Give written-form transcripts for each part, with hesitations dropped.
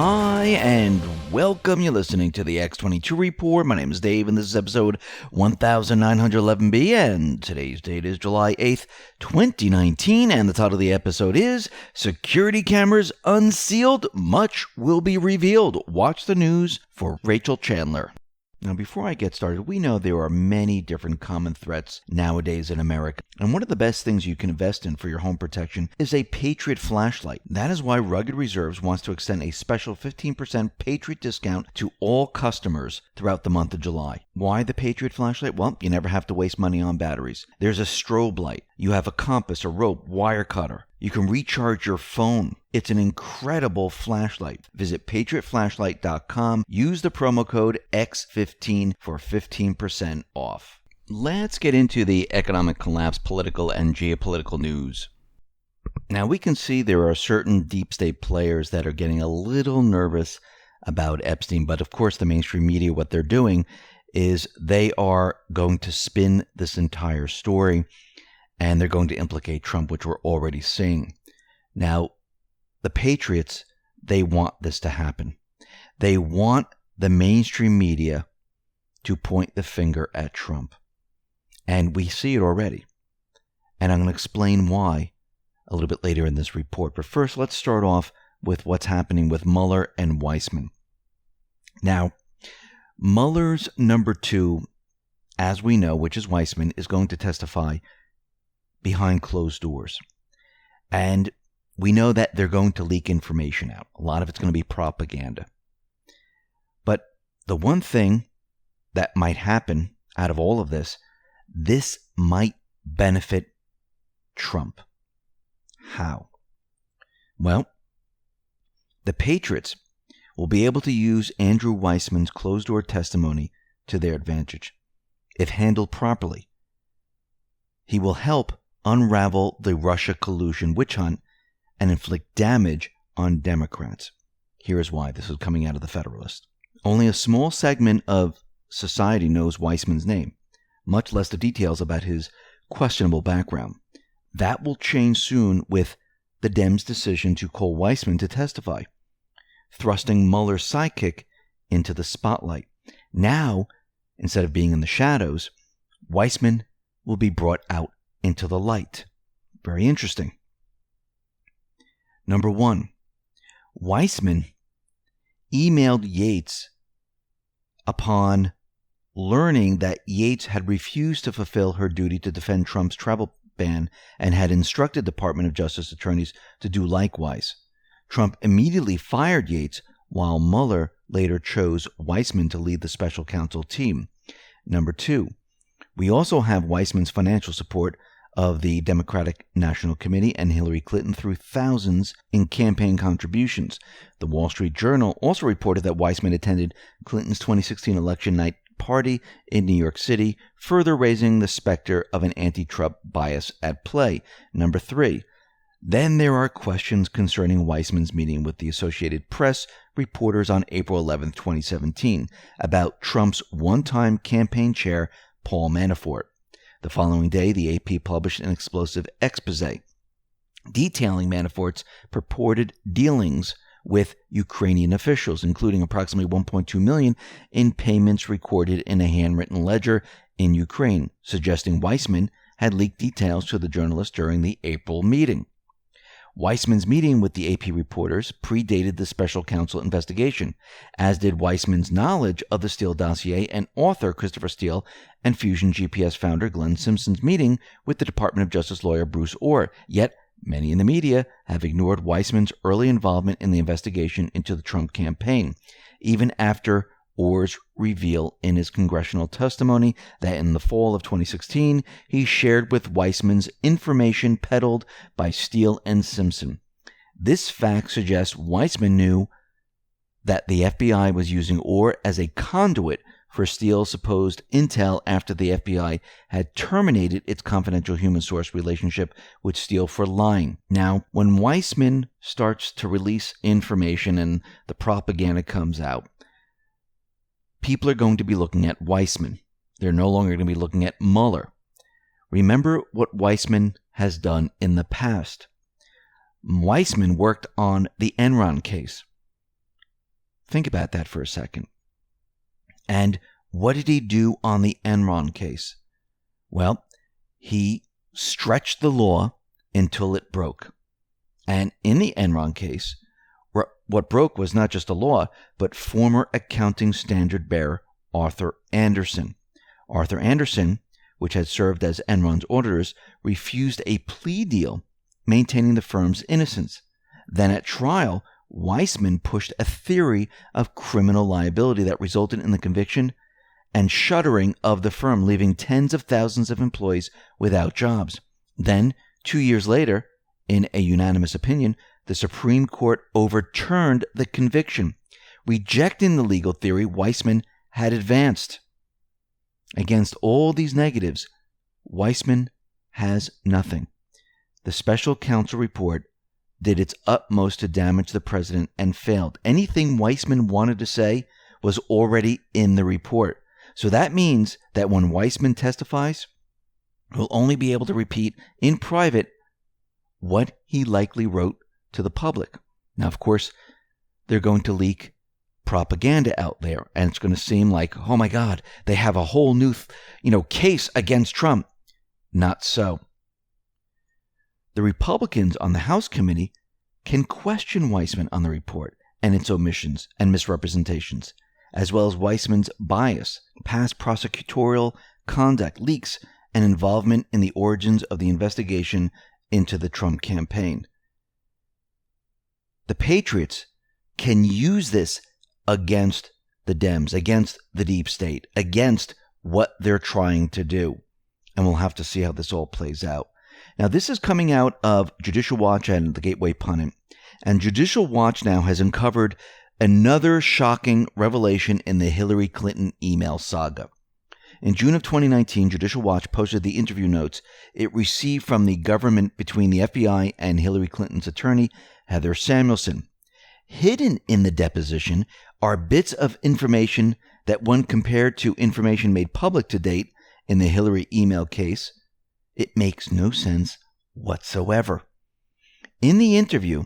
Hi, and welcome. You're listening to the X22 Report. My name is Dave, and this is episode 1911B, and today's date is July 8th, 2019, and the title of the episode is Security Cameras Unsealed, Much Will Be Revealed. Watch the news for Rachel Chandler. Now, before I get started, we know there are many different common threats nowadays in America, and one of the best things you can invest in for your home protection is a Patriot flashlight. That is why Rugged Reserves wants to extend a special 15% Patriot discount to all customers throughout the month of July. Why the Patriot flashlight? Well, you never have to waste money on batteries. There's a strobe light. You have a compass, a rope, wire cutter. You can recharge your phone. It's an incredible flashlight. Visit patriotflashlight.com. Use the promo code X15 for 15% off. Let's get into the economic collapse, political and geopolitical news. Now, we can see there are certain deep state players that are getting a little nervous about Epstein, but of course the mainstream media, what they're doing is they are going to spin this entire story, and they're going to implicate Trump, which we're already seeing. Now, the Patriots, they want this to happen. They want the mainstream media to point the finger at Trump. And we see it already. And I'm going to explain why a little bit later in this report. But first, let's start off with what's happening with Mueller and Weissman. Now, Mueller's number 2, as we know, which is Weissman, is going to testify behind closed doors. And we know that they're going to leak information out. A lot of it's going to be propaganda. But the one thing that might happen out of all of this might benefit Trump. How? Well, the Patriots will be able to use Andrew Weissman's closed-door testimony to their advantage. If handled properly, he will help unravel the Russia collusion witch hunt and inflict damage on Democrats. Here is why. This is coming out of the Federalist. Only a small segment of society knows Weissman's name, much less the details about his questionable background. That will change soon with the Dems' decision to call Weissman to testify, thrusting Mueller's sidekick into the spotlight. Now, instead of being in the shadows, Weissman will be brought out into the light. Very interesting. Number 1, Weissman emailed Yates upon learning that Yates had refused to fulfill her duty to defend Trump's travel ban and had instructed Department of Justice attorneys to do likewise. Trump immediately fired Yates, while Mueller later chose Weissman to lead the special counsel team. Number 2, we also have Weissman's financial support of the Democratic National Committee and Hillary Clinton through thousands in campaign contributions. The Wall Street Journal also reported that Weissman attended Clinton's 2016 election night party in New York City, further raising the specter of an anti-Trump bias at play. Number 3, then there are questions concerning Weissman's meeting with the Associated Press reporters on April 11, 2017, about Trump's one-time campaign chair, Paul Manafort. The following day, the AP published an explosive exposé detailing Manafort's purported dealings with Ukrainian officials, including approximately $1.2 million in payments recorded in a handwritten ledger in Ukraine, suggesting Weissman had leaked details to the journalist during the April meeting. Weissman's meeting with the AP reporters predated the special counsel investigation, as did Weissman's knowledge of the Steele dossier and author Christopher Steele and Fusion GPS founder Glenn Simpson's meeting with the Department of Justice lawyer Bruce Orr. Yet, many in the media have ignored Weissman's early involvement in the investigation into the Trump campaign, even after Orr's reveal in his congressional testimony that in the fall of 2016, he shared with Weissman's information peddled by Steele and Simpson. This fact suggests Weissman knew that the FBI was using Orr as a conduit for Steele's supposed intel after the FBI had terminated its confidential human source relationship with Steele for lying. Now, when Weissman starts to release information and the propaganda comes out, people are going to be looking at Weissman. They're no longer going to be looking at Mueller. Remember what Weissman has done in the past. Weissman worked on the Enron case. Think about that for a second. And what did he do on the Enron case? Well, he stretched the law until it broke. And in the Enron case, what broke was not just the law, but former accounting standard bearer Arthur Andersen. Arthur Andersen, which had served as Enron's auditors, refused a plea deal maintaining the firm's innocence. Then at trial, Weissman pushed a theory of criminal liability that resulted in the conviction and shuttering of the firm, leaving tens of thousands of employees without jobs. Then, 2 years later, in a unanimous opinion, the Supreme Court overturned the conviction, rejecting the legal theory Weissman had advanced. Against all these negatives, Weissman has nothing. The special counsel report did its utmost to damage the president and failed. Anything Weissman wanted to say was already in the report. So that means that when Weissman testifies, he'll only be able to repeat in private what he likely wrote to the public. Now, of course, they're going to leak propaganda out there, and it's going to seem like, oh my God, they have a whole new, case against Trump. Not so. The Republicans on the House committee can question Weissman on the report and its omissions and misrepresentations, as well as Weissman's bias, past prosecutorial conduct, leaks, and involvement in the origins of the investigation into the Trump campaign. The Patriots can use this against the Dems, against the deep state, against what they're trying to do. And we'll have to see how this all plays out. Now, this is coming out of Judicial Watch and the Gateway Pundit. And Judicial Watch now has uncovered another shocking revelation in the Hillary Clinton email saga. In June of 2019, Judicial Watch posted the interview notes it received from the government between the FBI and Hillary Clinton's attorney, Heather Samuelson. Hidden in the deposition are bits of information that, when compared to information made public to date in the Hillary email case, it makes no sense whatsoever. In the interview,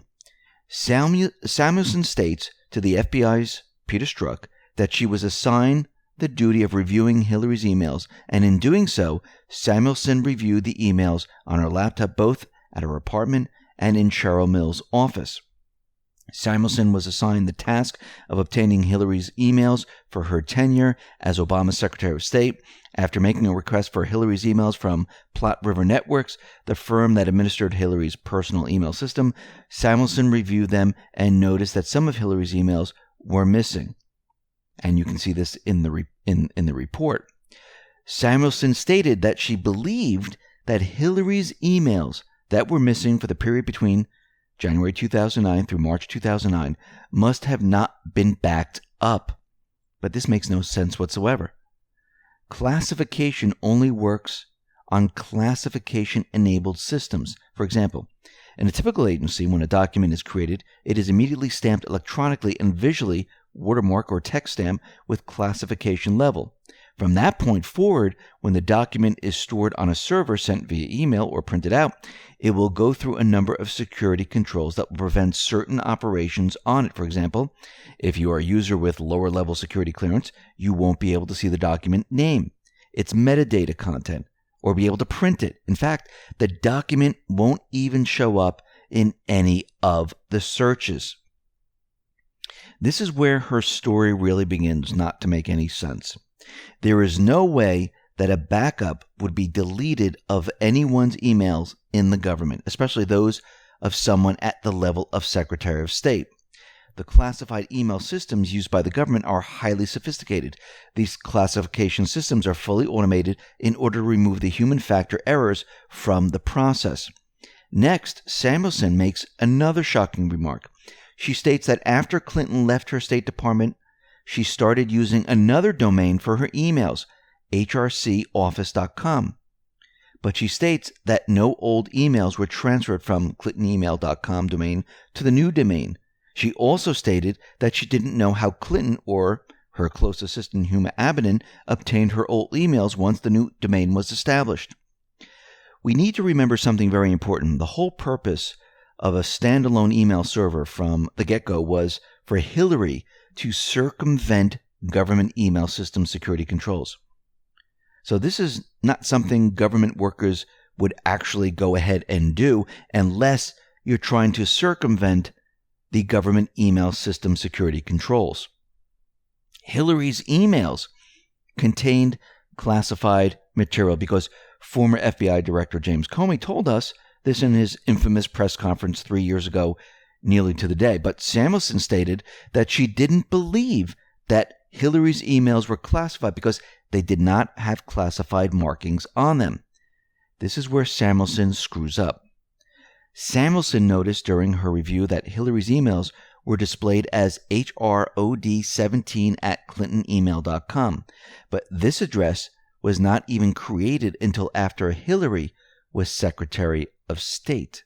Samuelson states to the FBI's Peter Strzok that she was assigned the duty of reviewing Hillary's emails, and in doing so, Samuelson reviewed the emails on her laptop both at her apartment and in Cheryl Mills' office. Samuelson was assigned the task of obtaining Hillary's emails for her tenure as Obama's Secretary of State. After making a request for Hillary's emails from Platte River Networks, the firm that administered Hillary's personal email system, Samuelson reviewed them and noticed that some of Hillary's emails were missing. And you can see this in the report. Samuelson stated that she believed that Hillary's emails that were missing for the period between January 2009 through March 2009 must have not been backed up. But this makes no sense whatsoever. Classification only works on classification-enabled systems. For example, in a typical agency, when a document is created, it is immediately stamped electronically and visually watermark or text stamp with classification level. From that point forward, when the document is stored on a server sent via email or printed out, it will go through a number of security controls that will prevent certain operations on it. For example, if you are a user with lower level security clearance, you won't be able to see the document name, its metadata content, or be able to print it. In fact, the document won't even show up in any of the searches. This is where her story really begins not to make any sense. There is no way that a backup would be deleted of anyone's emails in the government, especially those of someone at the level of Secretary of State. The classified email systems used by the government are highly sophisticated. These classification systems are fully automated in order to remove the human factor errors from the process. Next, Samuelson makes another shocking remark. She states that after Clinton left her State Department, she started using another domain for her emails, hrcoffice.com. But she states that no old emails were transferred from clintonemail.com domain to the new domain. She also stated that she didn't know how Clinton or her close assistant Huma Abedin obtained her old emails once the new domain was established. We need to remember something very important. The whole purpose of a standalone email server from the get-go was for Hillary to circumvent government email system security controls. So this is not something government workers would actually go ahead and do unless you're trying to circumvent the government email system security controls. Hillary's emails contained classified material because former FBI Director James Comey told us this in his infamous press conference 3 years ago, nearly to the day. But Samuelson stated that she didn't believe that Hillary's emails were classified because they did not have classified markings on them. This is where Samuelson screws up. Samuelson noticed during her review that Hillary's emails were displayed as HROD17@clintonemail.com, but this address was not even created until after Hillary was Secretary of State.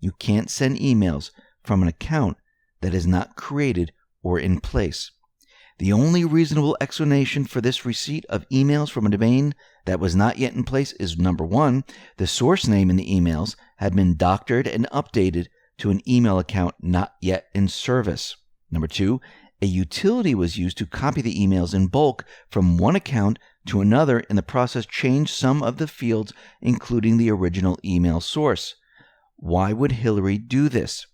You can't send emails from an account that is not created or in place. The only reasonable explanation for this receipt of emails from a domain that was not yet in place is, number one, the source name in the emails had been doctored and updated to an email account not yet in service. Number two, a utility was used to copy the emails in bulk from one account to another, in the process changed some of the fields, including the original email source. Why would Hillary do this?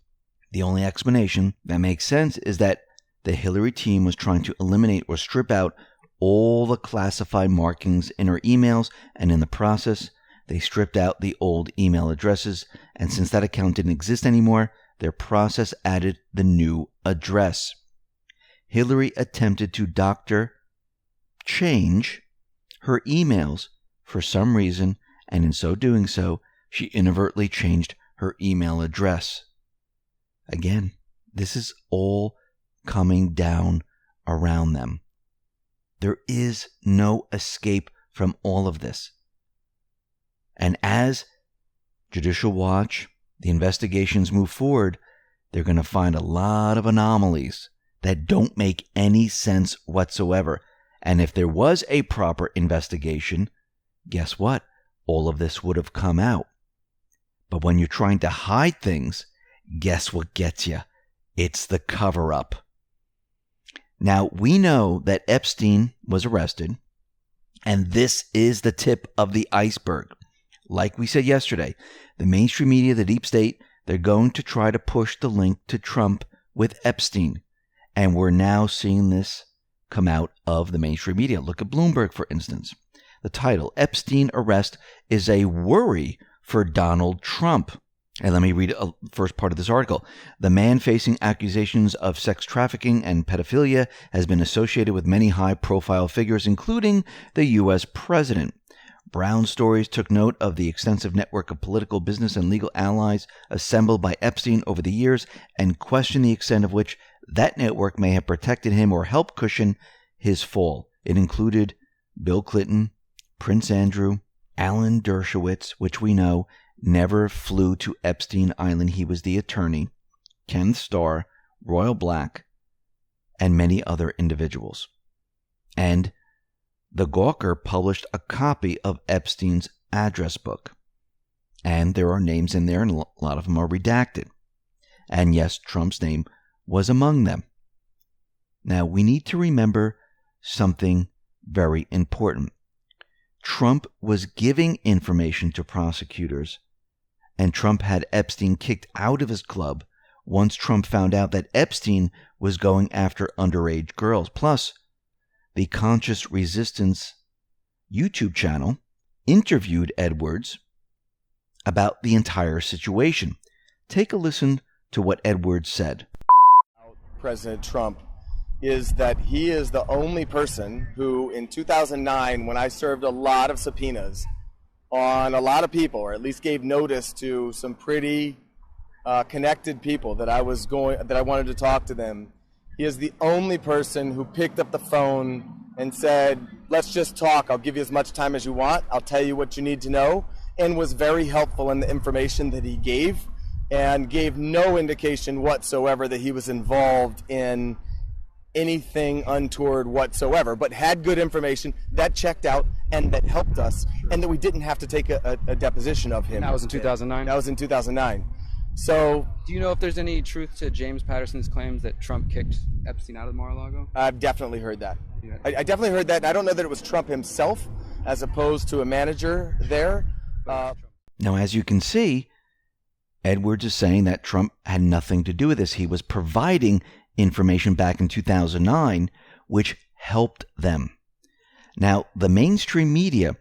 The only explanation that makes sense is that the Hillary team was trying to eliminate or strip out all the classified markings in her emails, and in the process, they stripped out the old email addresses, and since that account didn't exist anymore, their process added the new address. Hillary attempted to change her emails for some reason, and in so doing so, she inadvertently changed her email address. Again, this is all coming down around them. There is no escape from all of this. And as Judicial Watch, the investigations move forward, they're going to find a lot of anomalies that don't make any sense whatsoever. And if there was a proper investigation, guess what? All of this would have come out. But when you're trying to hide things, guess what gets you? It's the cover-up. Now, we know that Epstein was arrested, and this is the tip of the iceberg. Like we said yesterday, the mainstream media, the deep state, they're going to try to push the link to Trump with Epstein. And we're now seeing this come out of the mainstream media. Look at Bloomberg, for instance. The title, Epstein Arrest is a Worry for Donald Trump. And let me read the first part of this article. The man facing accusations of sex trafficking and pedophilia has been associated with many high-profile figures, including the U.S. president. Brown Stories took note of the extensive network of political, business, and legal allies assembled by Epstein over the years and questioned the extent of which that network may have protected him or helped cushion his fall. It included Bill Clinton, Prince Andrew, Alan Dershowitz, which we know never flew to Epstein Island. He was the attorney, Kenneth Starr, Royal Black, and many other individuals. And the Gawker published a copy of Epstein's address book. And there are names in there, and a lot of them are redacted. And yes, Trump's name was among them. Now, we need to remember something very important. Trump was giving information to prosecutors, and Trump had Epstein kicked out of his club once Trump found out that Epstein was going after underage girls. Plus, the Conscious Resistance YouTube channel interviewed Edwards about the entire situation. Take a listen to what Edwards said. President Trump is that he is the only person who, in 2009, when I served a lot of subpoenas on a lot of people, or at least gave notice to some pretty connected people that I wanted to talk to them, he is the only person who picked up the phone and said, "Let's just talk. I'll give you as much time as you want. I'll tell you what you need to know," and was very helpful in the information that he gave, and gave no indication whatsoever that he was involved in anything untoward whatsoever, but had good information that checked out and that helped us, and that we didn't have to take a deposition of him. That was in 2009? That was in 2009. So Do you know if there's any truth to James Patterson's claims that Trump kicked Epstein out of Mar-a-Lago? I've definitely heard that. Yeah. I definitely heard that. And I don't know that it was Trump himself as opposed to a manager there. Now, as you can see, Edwards is saying that Trump had nothing to do with this. He was providing information back in 2009, which helped them. Now, the mainstream media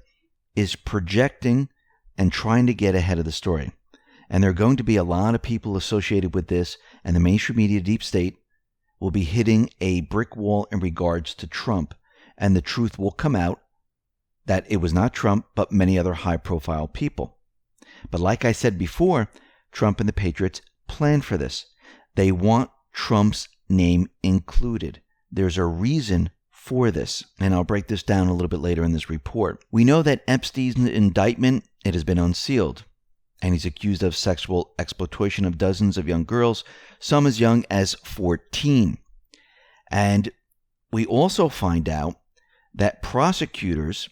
is projecting and trying to get ahead of the story. And there are going to be a lot of people associated with this, and the mainstream media deep state will be hitting a brick wall in regards to Trump. And the truth will come out that it was not Trump, but many other high-profile people. But like I said before, Trump and the Patriots planned for this. They want Trump's name included. There's a reason for this, and I'll break this down a little bit later in this report. We know that Epstein's indictment, it has been unsealed, and he's accused of sexual exploitation of dozens of young girls, some as young as 14. And we also find out that prosecutors,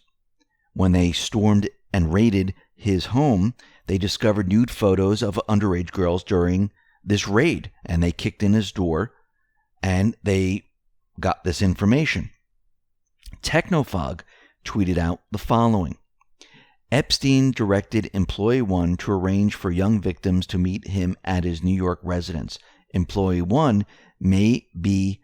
when they stormed and raided his home, they discovered nude photos of underage girls during this raid, and they kicked in his door, and they got this information. Technofog tweeted out the following. Epstein directed Employee 1 to arrange for young victims to meet him at his New York residence. Employee 1 may be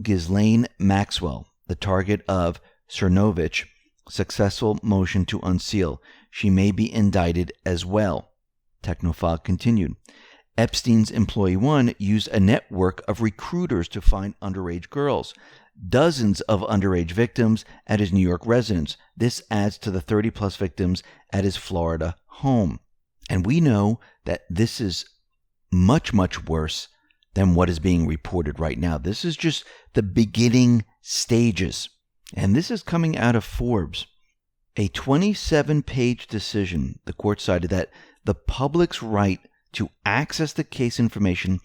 Ghislaine Maxwell, the target of Cernovich's successful motion to unseal. She may be indicted as well. Technofog continued. Epstein's Employee 1 used a network of recruiters to find underage girls. Dozens of underage victims at his New York residence. This adds to the 30-plus victims at his Florida home. And we know that this is much, much worse than what is being reported right now. This is just the beginning stages. And this is coming out of Forbes. A 27-page decision, the court cited that the public's right to access the case information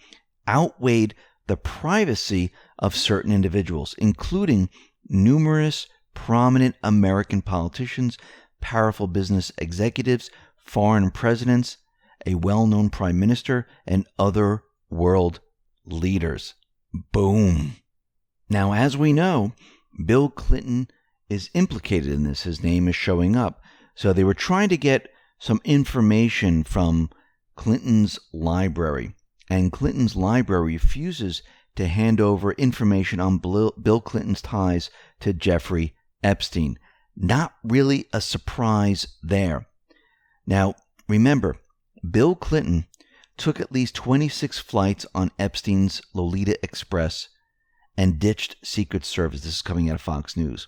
outweighed the privacy of certain individuals, including numerous prominent American politicians, powerful business executives, foreign presidents, a well-known prime minister, and other world leaders. Boom. Now, as we know, Bill Clinton is implicated in this. His name is showing up. So they were trying to get some information from Clinton's library. And Clinton's library refuses to hand over information on Bill Clinton's ties to Jeffrey Epstein. Not really a surprise there. Now, remember, Bill Clinton took at least 26 flights on Epstein's Lolita Express and ditched Secret Service. This is coming out of Fox News.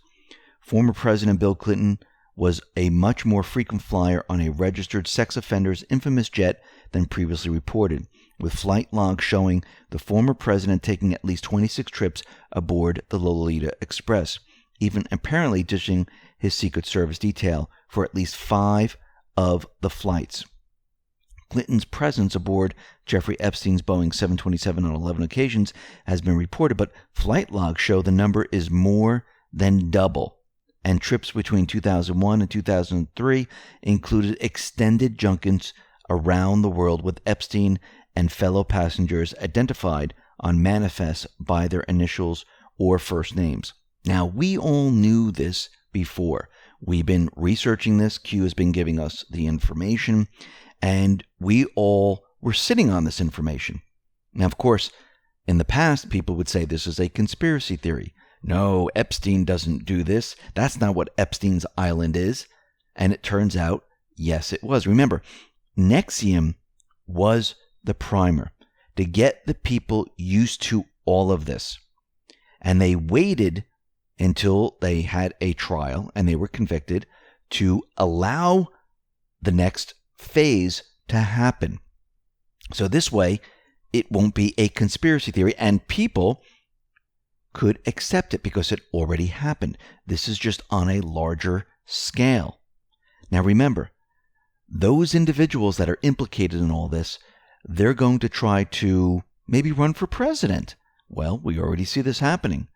Former President Bill Clinton was a much more frequent flyer on a registered sex offender's infamous jet than previously reported, with flight logs showing the former president taking at least 26 trips aboard the Lolita Express, even apparently ditching his Secret Service detail for at least 5 of the flights. Clinton's presence aboard Jeffrey Epstein's Boeing 727 on 11 occasions has been reported, but flight logs show the number is more than double. And trips between 2001 and 2003 included extended junkets around the world with Epstein and fellow passengers identified on manifests by their initials or first names. Now, we all knew this before. We've been researching this. Q has been giving us the information, and we all were sitting on this information. Now, of course, in the past, people would say this is a conspiracy theory. No, Epstein doesn't do this. That's not what Epstein's Island is. And it turns out, yes, it was. Remember, NXIVM was the primer to get the people used to all of this. And they waited until they had a trial and they were convicted to allow the next phase to happen. So this way, it won't be a conspiracy theory and people could accept it because it already happened. This is just on a larger scale. Now remember, those individuals that are implicated in all this, they're going to try to maybe run for president. Well, we already see this happening.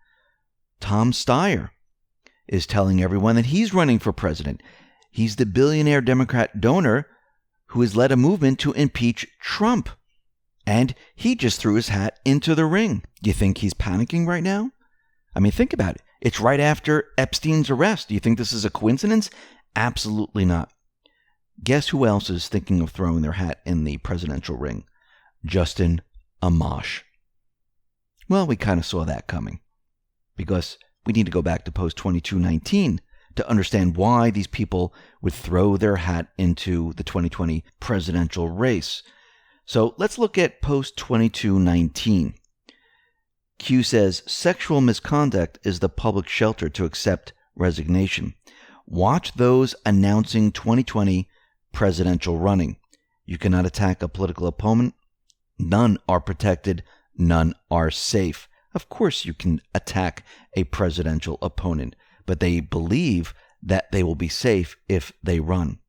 Tom Steyer is telling everyone that he's running for president. He's the billionaire Democrat donor who has led a movement to impeach Trump. And he just threw his hat into the ring. Do you think he's panicking right now? I mean, think about it. It's right after Epstein's arrest. Do you think this is a coincidence? Absolutely not. Guess who else is thinking of throwing their hat in the presidential ring? Justin Amash. Well, we kind of saw that coming, because we need to go back to post 2219 to understand why these people would throw their hat into the 2020 presidential race. So let's look at post 2219. Q says, sexual misconduct is the public shelter to accept resignation. Watch those announcing 2020 presidential running. You cannot attack a political opponent. None are protected. None are safe. Of course you can attack a presidential opponent, but they believe that they will be safe if they run.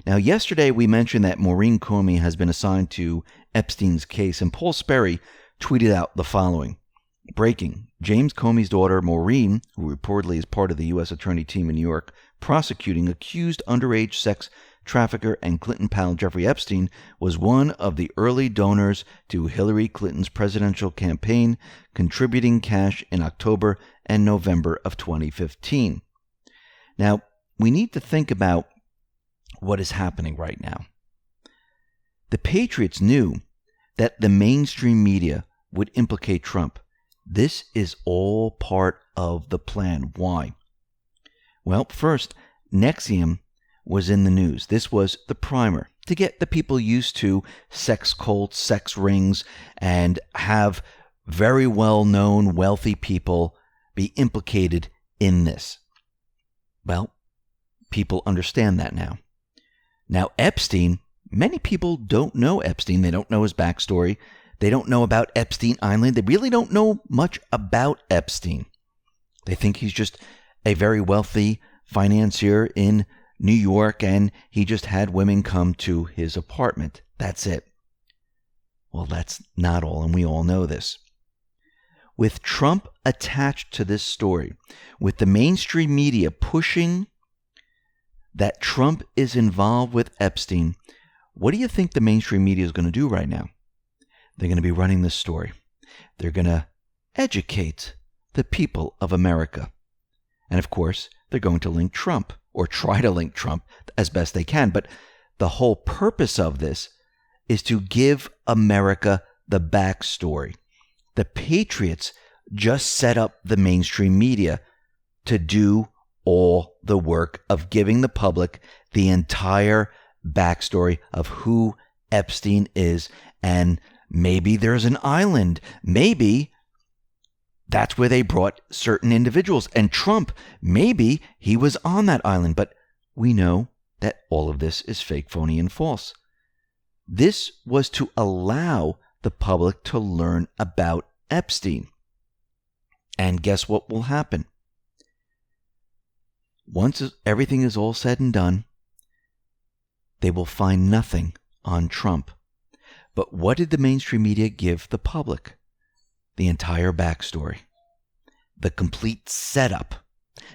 Now, yesterday we mentioned that Maureen Comey has been assigned to Epstein's case, and Paul Sperry tweeted out the following. Breaking. James Comey's daughter, Maureen, who reportedly is part of the U.S. Attorney team in New York, prosecuting accused underage sex trafficker and Clinton pal Jeffrey Epstein, was one of the early donors to Hillary Clinton's presidential campaign, contributing cash in October and November of 2015. Now, we need to think about what is happening right now. The Patriots knew that the mainstream media would implicate Trump. This is all part of the plan. Why? Well, first, NXIVM was in the news. This was the primer to get the people used to sex cults, sex rings, and have very well-known wealthy people be implicated in this. Well, people understand that now. Now, Epstein, many people don't know Epstein. They don't know his backstory. They don't know about Epstein Island. They really don't know much about Epstein. They think he's just a very wealthy financier in New York, and he just had women come to his apartment. That's it. Well, that's not all, and we all know this. With Trump attached to this story, with the mainstream media pushing that Trump is involved with Epstein, what do you think the mainstream media is going to do right now? They're going to be running this story. They're going to educate the people of America. And of course, they're going to link Trump, or try to link Trump as best they can. But the whole purpose of this is to give America the backstory. The Patriots just set up the mainstream media to do all the work of giving the public the entire backstory of who Epstein is. And maybe there's an island. Maybe that's where they brought certain individuals. And Trump, maybe he was on that island. But we know that all of this is fake, phony, and false. This was to allow the public to learn about Epstein. And guess what will happen? Once everything is all said and done, they will find nothing on Trump. But what did the mainstream media give the public? The entire backstory. The complete setup.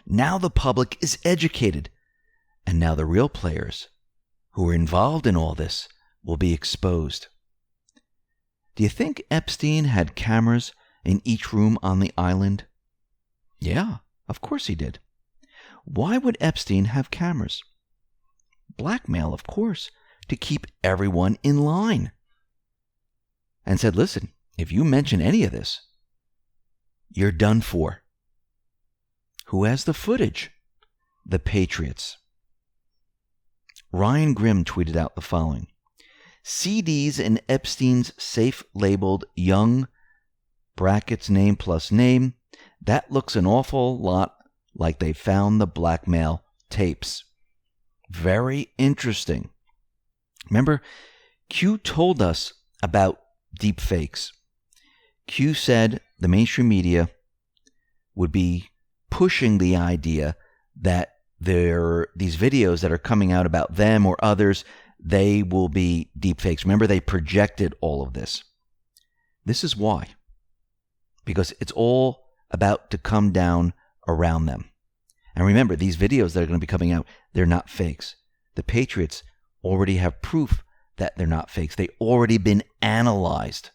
Now the public is educated. And now the real players who are involved in all this will be exposed. Do you think Epstein had cameras in each room on the island? Yeah, of course he did. Why would Epstein have cameras? Blackmail, of course, to keep everyone in line. And said, listen, if you mention any of this, you're done for. Who has the footage? The Patriots. Ryan Grimm tweeted out the following. CDs in Epstein's safe labeled young brackets name plus name. That looks an awful lot like they found the blackmail tapes. Very interesting. Remember, Q told us about deep fakes. Q said the mainstream media would be pushing the idea that these videos that are coming out about them or others, they will be deep fakes. Remember, they projected all of this. This is why. Because it's all about to come down around them. And remember, these videos that are going to be coming out, they're not fakes. The Patriots already have proof that they're not fakes. They've already been analyzed.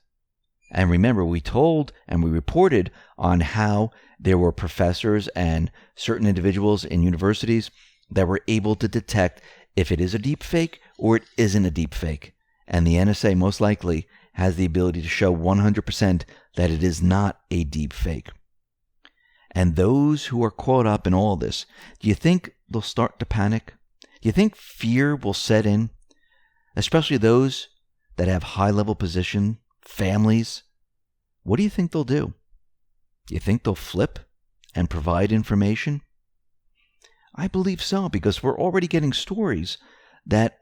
And remember, we told and we reported on how there were professors and certain individuals in universities that were able to detect if it is a deep fake or it isn't a deep fake. And the NSA most likely has the ability to show 100% that it is not a deep fake. And those who are caught up in all this, do you think they'll start to panic? Do you think fear will set in? Especially those that have high-level position, families. What do you think they'll do? Do you think they'll flip and provide information? I believe so, because we're already getting stories that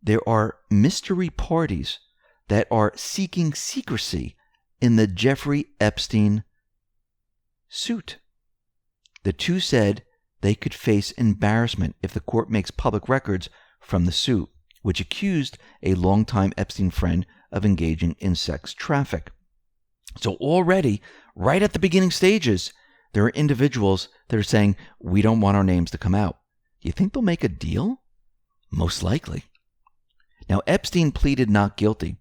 there are mystery parties that are seeking secrecy in the Jeffrey Epstein suit. The two said they could face embarrassment if the court makes public records from the suit, which accused a longtime Epstein friend of engaging in sex traffic. So already, right at the beginning stages, there are individuals that are saying, we don't want our names to come out. Do you think they'll make a deal? Most likely. Now, Epstein pleaded not guilty,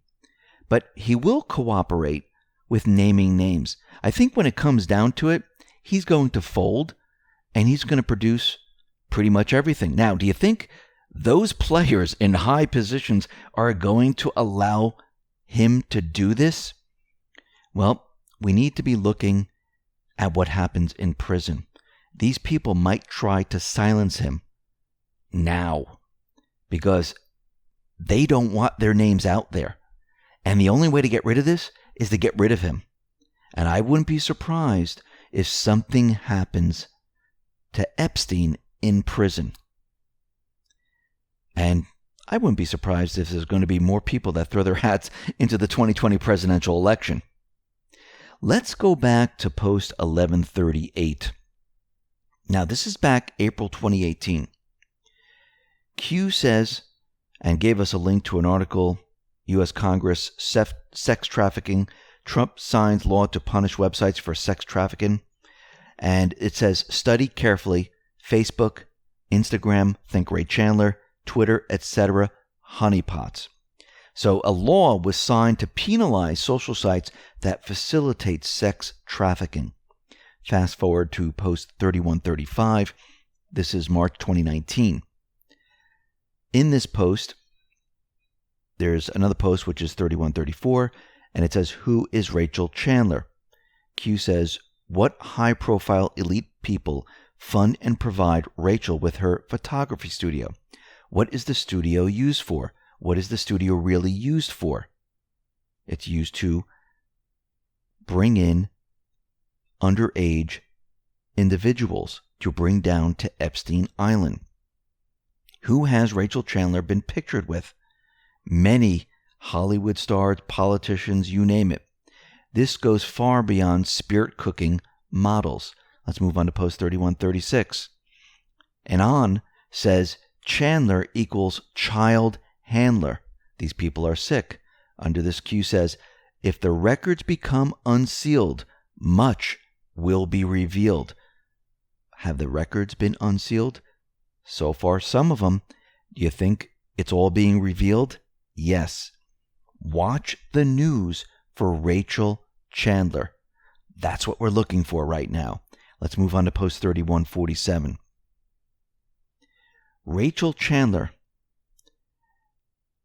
but he will cooperate with naming names. I think when it comes down to it, he's going to fold and he's going to produce pretty much everything. Now, do you think those players in high positions are going to allow him to do this? Well, we need to be looking at what happens in prison. These people might try to silence him now because they don't want their names out there. And the only way to get rid of this is to get rid of him. And I wouldn't be surprised if something happens to Epstein in prison. And I wouldn't be surprised if there's going to be more people that throw their hats into the 2020 presidential election. Let's go back to post 1138. Now, this is back April 2018. Q says, and gave us a link to an article, U.S. Congress, sex trafficking. Trump signs law to punish websites for sex trafficking. And it says, study carefully, Facebook, Instagram, think Ray Chandler, Twitter, etc., honeypots. So a law was signed to penalize social sites that facilitate sex trafficking. Fast forward to post 3135. This is March 2019. In this post, there's another post which is 3134, and it says, who is Rachel Chandler? Q says, what high-profile elite people fund and provide Rachel with her photography studio? What is the studio used for? What is the studio really used for? It's used to bring in underage individuals to bring down to Epstein Island. Who has Rachel Chandler been pictured with? Many Hollywood stars, politicians, you name it. This goes far beyond spirit cooking models. Let's move on to post 3136. And on says Chandler equals child handler. These people are sick. Under this Q says, if the records become unsealed, much will be revealed. Have the records been unsealed? So far, some of them. Do you think it's all being revealed? Yes. Watch the news for Rachel Chandler. That's what we're looking for right now. Let's move on to post 3147. Rachel Chandler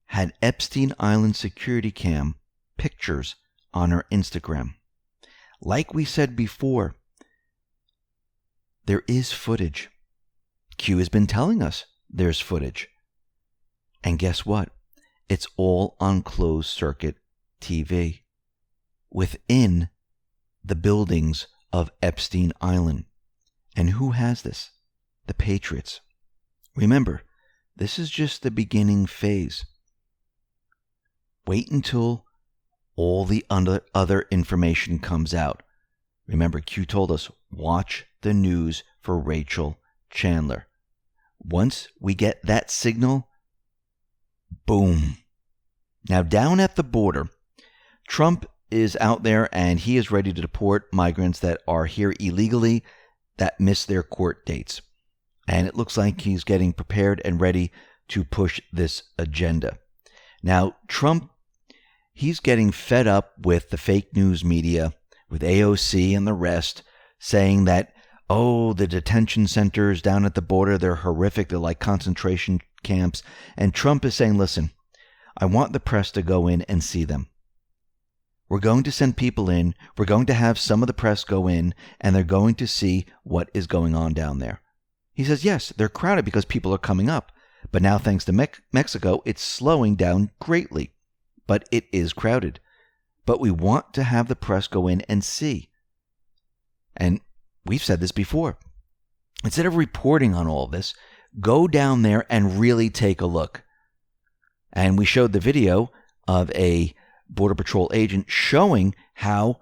had Epstein Island security cam pictures on her Instagram. Like we said before, there is footage. Q has been telling us there's footage. And guess what? It's all on closed circuit TV within the buildings of Epstein Island. And who has this? The Patriots. Remember, this is just the beginning phase. Wait until all the other information comes out. Remember, Q told us, watch the news for Rachel Chandler. Once we get that signal, boom. Now, down at the border, Trump is out there and he is ready to deport migrants that are here illegally that miss their court dates. And it looks like he's getting prepared and ready to push this agenda. Now, Trump, he's getting fed up with the fake news media, with AOC and the rest, saying that, oh, the detention centers down at the border, they're horrific. They're like concentration camps. And Trump is saying, listen, I want the press to go in and see them. We're going to send people in. We're going to have some of the press go in, and they're going to see what is going on down there. He says, yes, they're crowded because people are coming up. But now, thanks to Mexico, it's slowing down greatly. But it is crowded. But we want to have the press go in and see. And we've said this before. Instead of reporting on all this, go down there and really take a look. And we showed the video of a Border Patrol agent showing how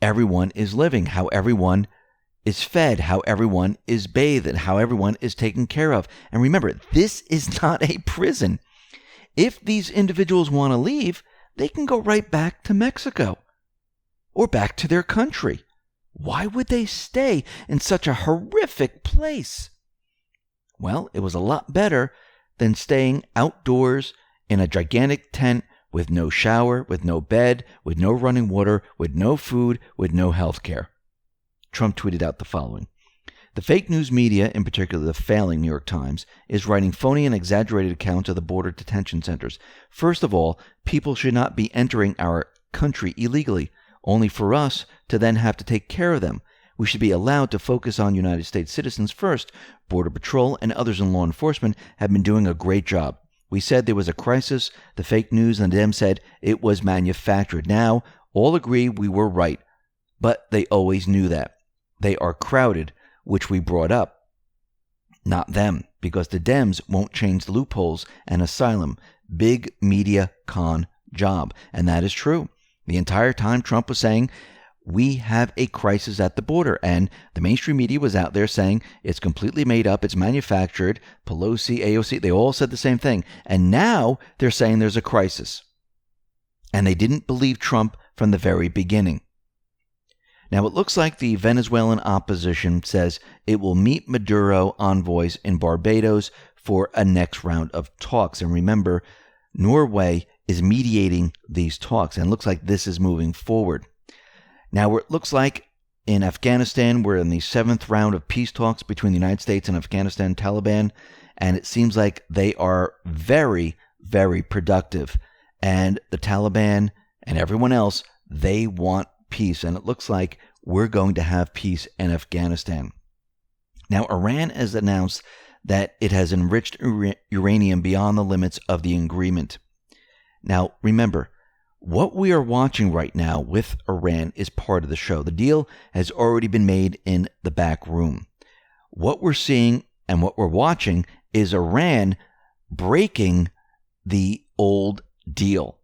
everyone is living, how everyone is fed, how everyone is bathed, and how everyone is taken care of. And remember, this is not a prison. If these individuals want to leave, they can go right back to Mexico or back to their country. Why would they stay in such a horrific place? Well, it was a lot better than staying outdoors in a gigantic tent with no shower, with no bed, with no running water, with no food, with no health care. Trump tweeted out the following. The fake news media, in particular the failing New York Times, is writing phony and exaggerated accounts of the border detention centers. First of all, people should not be entering our country illegally, only for us to then have to take care of them. We should be allowed to focus on United States citizens first. Border Patrol and others in law enforcement have been doing a great job. We said there was a crisis. The fake news and them said it was manufactured. Now, all agree we were right, but they always knew that. They are crowded, which we brought up. Not them, because the Dems won't change the loopholes and asylum. Big media con job. And that is true. The entire time Trump was saying, we have a crisis at the border. And the mainstream media was out there saying it's completely made up, it's manufactured. Pelosi, AOC, they all said the same thing. And now they're saying there's a crisis. And they didn't believe Trump from the very beginning. Now, it looks like the Venezuelan opposition says it will meet Maduro envoys in Barbados for a next round of talks. And remember, Norway is mediating these talks, and it looks like this is moving forward. Now, it looks like in Afghanistan, we're in the 7th round of peace talks between the United States and Afghanistan Taliban, and it seems like they are very, very productive. And the Taliban and everyone else, they want peace, and it looks like we're going to have peace in Afghanistan. Now, Iran has announced that it has enriched uranium beyond the limits of the agreement. Now, remember, what we are watching right now with Iran is part of the show. The deal has already been made in the back room. What we're seeing and what we're watching is Iran breaking the old deal.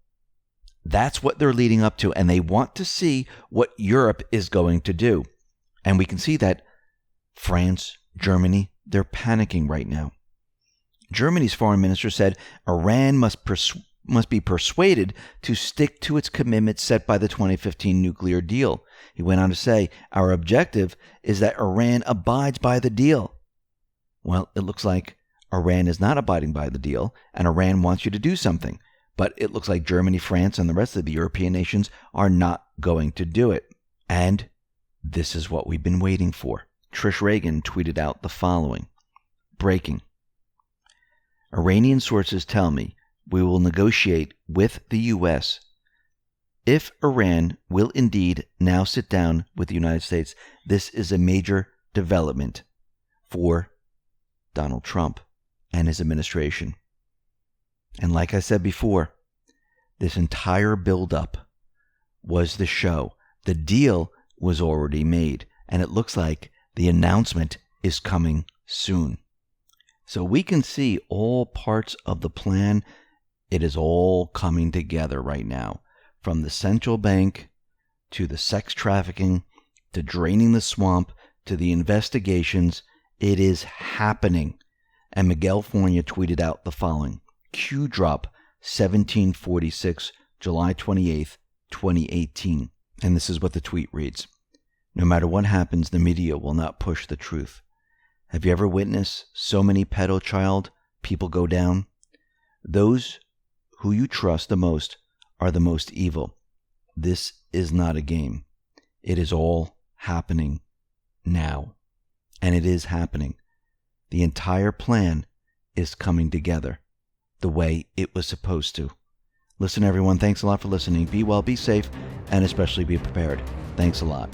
That's what they're leading up to, and they want to see what Europe is going to do. And we can see that France, Germany, they're panicking right now. Germany's foreign minister said Iran must be persuaded to stick to its commitments set by the 2015 nuclear deal. He went on to say, our objective is that Iran abides by the deal. Well, it looks like Iran is not abiding by the deal, and Iran wants you to do something. But it looks like Germany, France, and the rest of the European nations are not going to do it. And this is what we've been waiting for. Trish Reagan tweeted out the following. Breaking. Iranian sources tell me we will negotiate with the U.S. if Iran will indeed now sit down with the United States. This is a major development for Donald Trump and his administration. And like I said before, this entire buildup was the show. The deal was already made, and it looks like the announcement is coming soon. So we can see all parts of the plan. It is all coming together right now, from the central bank to the sex trafficking to draining the swamp to the investigations. It is happening. And Miguel Fornia tweeted out the following. Q drop 1746, July 28th, 2018. And this is what the tweet reads. No matter what happens, the media will not push the truth. Have you ever witnessed so many pedochild people go down, those who you trust the most are the most evil. This is not a game. It is all happening now. And it is happening. The entire plan is coming together the way it was supposed to. Listen, everyone, thanks a lot for listening. Be well, be safe, and especially be prepared. Thanks a lot.